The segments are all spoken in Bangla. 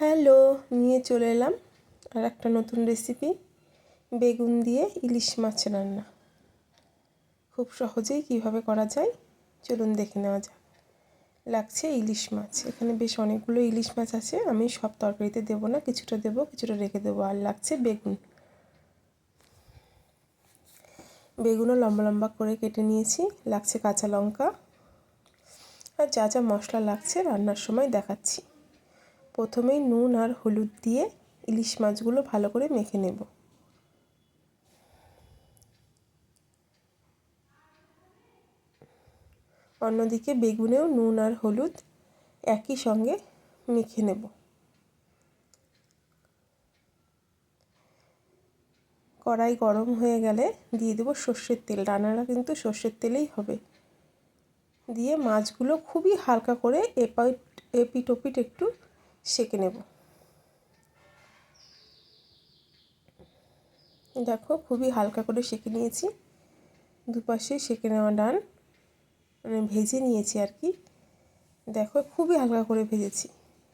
হ্যালো, নিয়ে চলে এলাম আর একটা নতুন রেসিপি, বেগুন দিয়ে ইলিশ মাছ রান্না। খুব সহজেই কিভাবে করা যায় চলুন দেখে নেওয়া যাক। লাগছে ইলিশ মাছ। এখানে বেশ অনেকগুলো ইলিশ মাছ আছে, আমি সব তরকারিতে দেবো না, কিছুটা দেবো, কিছুটা রেখে দেবো। আর লাগছে বেগুন। বেগুনও লম্বা লম্বা করে কেটে নিয়েছি। লাগছে কাঁচা লঙ্কা। আর যা যা মশলা লাগছে রান্নার সময় দেখাচ্ছি। প্রথমেই নুন আর হলুদ দিয়ে ইলিশ মাছগুলো ভালো করে মেখে নেব। অন্যদিকে বেগুনেও নুন আর হলুদ একই সঙ্গে মেখে নেব। কড়াই গরম হয়ে গেলে দিয়ে দেবো সর্ষের তেল। রান্নাটা কিন্তু সর্ষের তেলেই হবে। দিয়ে মাছগুলো খুবই হালকা করে এপিট ওপিট একটু সেঁকে নেব। দেখো খুবই হালকা করে সেঁকে নিয়েছি। দুপাশে সেঁকে নেওয়া ডান, মানে ভেজে নিয়েছি আর কি। দেখো খুবই হালকা করে ভেজেছি।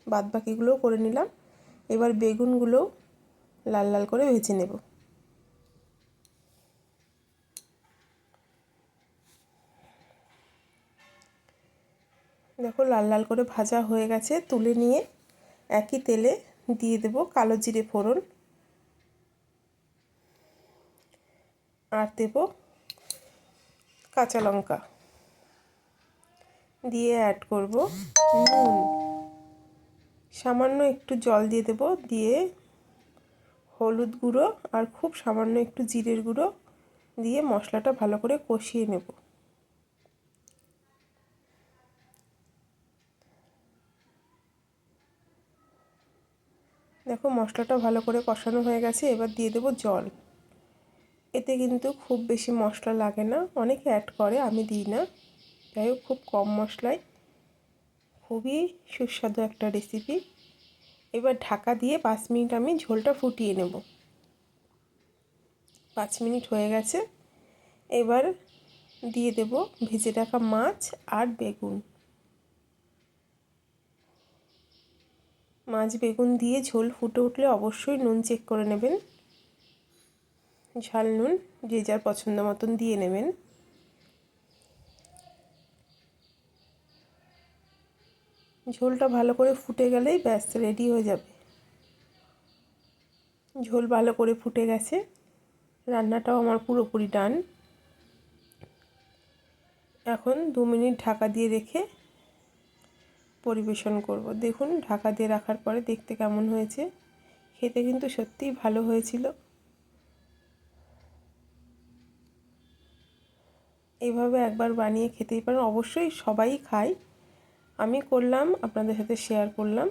বাদ বাকিগুলোও করে নিলাম। এবার বেগুনগুলোও লাল লাল করে ভেজে নেব। দেখো লাল লাল করে ভাজা হয়ে গেছে। তুলে নিয়ে একই তেলে দিয়ে দেব কালো জিরে ফোড়ন, আর দেব কাঁচা লঙ্কা, দিয়ে অ্যাড করব নুন, সামান্য একটু জল দিয়ে দেব, দিয়ে হলুদ গুঁড়ো আর খুব সামান্য একটু জিরের গুঁড়ো দিয়ে মশলাটা ভালো করে কষিয়ে নেব। দেখো মশলাটা ভালো করে কষানো হয়ে গেছে। এবার দিয়ে দেব জল। এতে কিন্তু খুব বেশি মশলা লাগে না, অনেকে অ্যাড করে, আমি দিই না। যাই হোক খুব কম মশলায় খুবই সুস্বাদু একটা রেসিপি। এবার ঢাকা দিয়ে 5 মিনিট আমি ঝোলটা ফুটিয়ে নেব। 5 মিনিট হয়ে গেছে। এবার দিয়ে দেব ভেজে রাখা মাছ আর বেগুন। মাছ বেগুন দিয়ে ঝোল ফুটে উঠলে অবশ্যই নুন চেক করে নেবেন। ঝাল নুন যে যার পছন্দ মতন দিয়ে নেবেন। ঝোলটা ভালো করে ফুটে গেলেই ব্যাস রেডি হয়ে যাবে। ঝোল ভালো করে ফুটে গেছে। রান্নাটাও আমার পুরোপুরি ডান। এখন 2 মিনিট ঢাকা দিয়ে রেখে পরিবেশন করব। দেখুন ঢাকা দিয়ে রাখার পরে দেখতে কেমন হয়েছে। খেতে কিন্তু সত্যিই ভালো হয়েছিল। এইভাবে একবার বানিয়ে খেতেই পারেন, অবশ্যই সবাই খায়। আমি করলাম, আপনাদের সাথে শেয়ার করলাম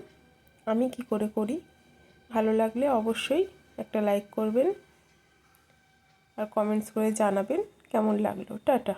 আমি কি করে করি। ভালো লাগলে অবশ্যই একটা লাইক করবেন আর কমেন্টস করে জানাবেন কেমন লাগলো। টাটা।